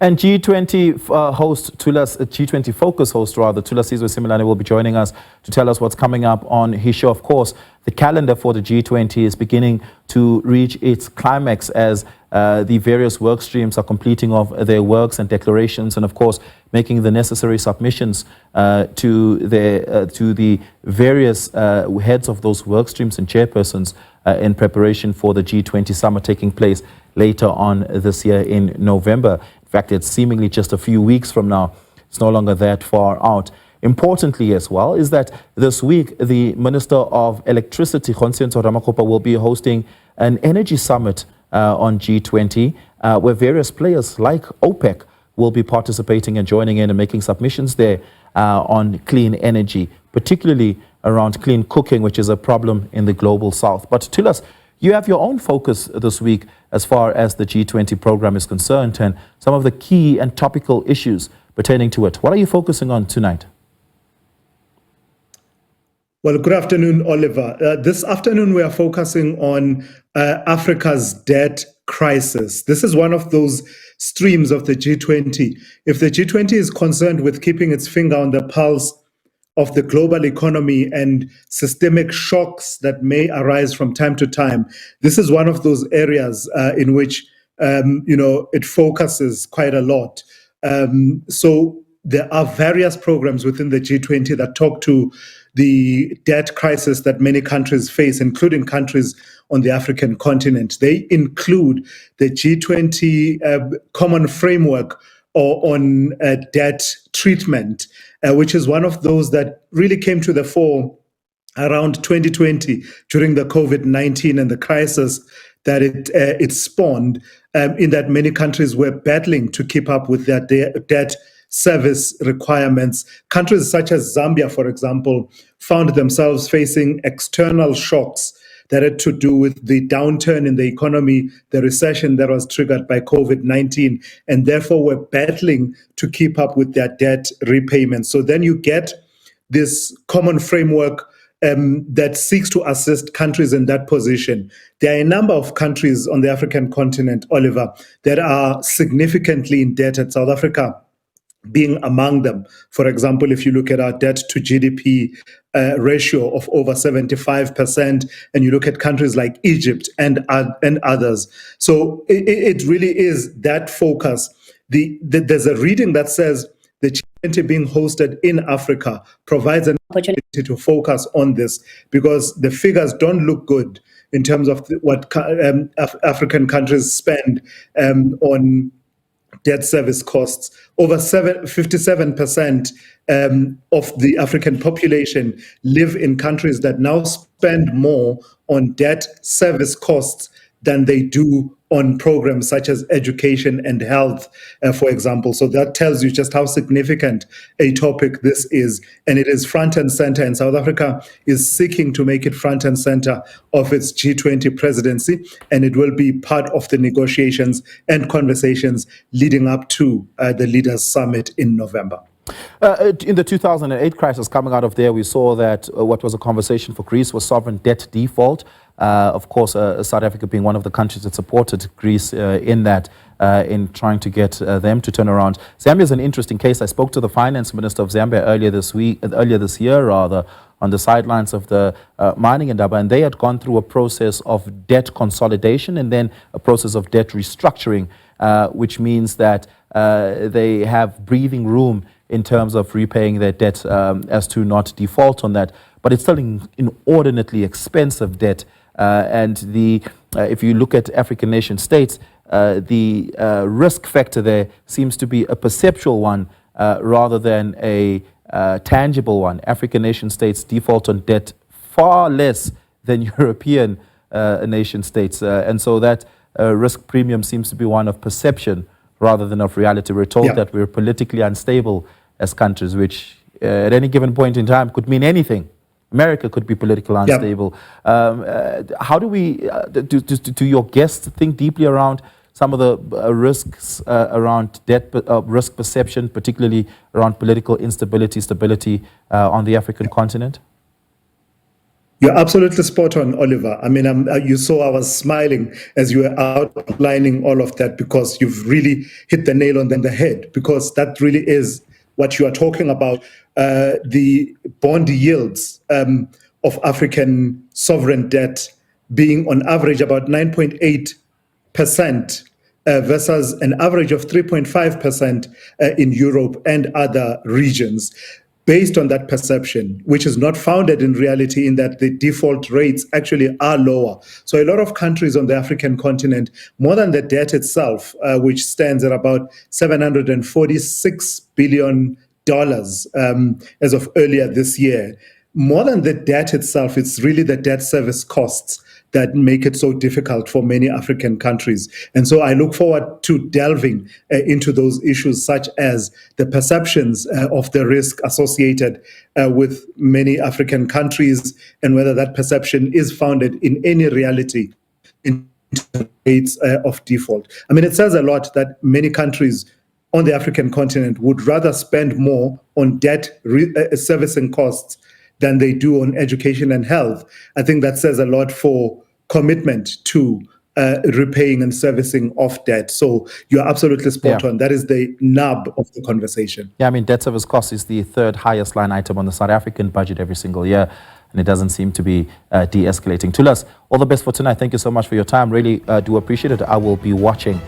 And G20 G20 Focus host, Thulasizwe Simelane will be joining us to tell us what's coming up on his show. Of course, the calendar for the G20 is beginning to reach its climax as the various work streams are completing of their works and declarations, and of course making the necessary submissions to the various heads of those work streams and chairpersons in preparation for the G20 summit taking place later on this year in November. In fact, it's seemingly just a few weeks from now. It's no longer that far out. Importantly as well is that this week, the Minister of Electricity, Khonsenzo Ramakopa, will be hosting an energy summit on G20, where various players like OPEC will be participating and joining in and making submissions there on clean energy, particularly around clean cooking, which is a problem in the global south. But Thulas, you have your own focus this week as far as the G20 program is concerned and some of the key and topical issues pertaining to it. What are you focusing on tonight? Well, good afternoon, Oliver. This afternoon, we are focusing on Africa's debt crisis. This is one of those streams of the G20. If the G20 is concerned with keeping its finger on the pulse of the global economy and systemic shocks that may arise from time to time, this is one of those areas in which it focuses quite a lot. So there are various programs within the G20 that talk to the debt crisis that many countries face, including countries on the African continent. They include the G20 common framework on debt treatment, which is one of those that really came to the fore around 2020 during the COVID-19 and the crisis that it spawned, in that many countries were battling to keep up with their debt service requirements. Countries such as Zambia, for example, found themselves facing external shocks that had to do with the downturn in the economy, the recession that was triggered by COVID-19, and therefore were battling to keep up with their debt repayments. So then you get this common framework that seeks to assist countries in that position. There are a number of countries on the African continent, Oliver, that are significantly indebted, South Africa being among them. For example, if you look at our debt to GDP ratio of over 75%, and you look at countries like Egypt and others. So it really is that focus. There's a reading that says the G20 being hosted in Africa provides an opportunity to focus on this, because the figures don't look good in terms of what African countries spend on debt service costs. Over 57% of the African population live in countries that now spend more on debt service costs than they do on programs such as education and health, for example. So that tells you just how significant a topic this is. And it is front and center, and South Africa is seeking to make it front and center of its G20 presidency. And it will be part of the negotiations and conversations leading up to the Leaders' Summit in November. In the 2008 crisis coming out of there, we saw that what was a conversation for Greece was sovereign debt default. Of course, South Africa being one of the countries that supported Greece in that, in trying to get them to turn around. Zambia is an interesting case. I spoke to the finance minister of Zambia earlier this year, on the sidelines of the mining indaba, and they had gone through a process of debt consolidation and then a process of debt restructuring, which means that they have breathing room in terms of repaying their debt as to not default on that. But it's still inordinately expensive debt. And if you look at African nation states, the risk factor there seems to be a perceptual one rather than a tangible one. African nation states default on debt far less than European nation states. And so that risk premium seems to be one of perception rather than of reality. We're told that we're politically unstable as countries, which at any given point in time could mean anything. America could be politically unstable. How do we, do your guests think deeply around some of the risks around debt, risk perception, particularly around political instability, stability on the African continent? You're absolutely spot on, Oliver. I mean, you saw I was smiling as you were outlining all of that, because you've really hit the nail on the head, because that really is what you are talking about. The bond yields of African sovereign debt being on average about 9.8% versus an average of 3.5% in Europe and other regions. Based on that perception, which is not founded in reality, in that the default rates actually are lower. So a lot of countries on the African continent, more than the debt itself, which stands at about $746 billion as of earlier this year, more than the debt itself, it's really the debt service costs that make it so difficult for many African countries. And so I look forward to delving into those issues, such as the perceptions of the risk associated with many African countries, and whether that perception is founded in any reality in rates of default. I mean, it says a lot that many countries on the African continent would rather spend more on debt servicing costs than they do on education and health. I think that says a lot for commitment to repaying and servicing of debt. So you're absolutely spot on. That is the nub of the conversation. Yeah, I mean, debt service cost is the third highest line item on the South African budget every single year, and it doesn't seem to be de-escalating. Thulas, all the best for tonight. Thank you so much for your time. Really do appreciate it. I will be watching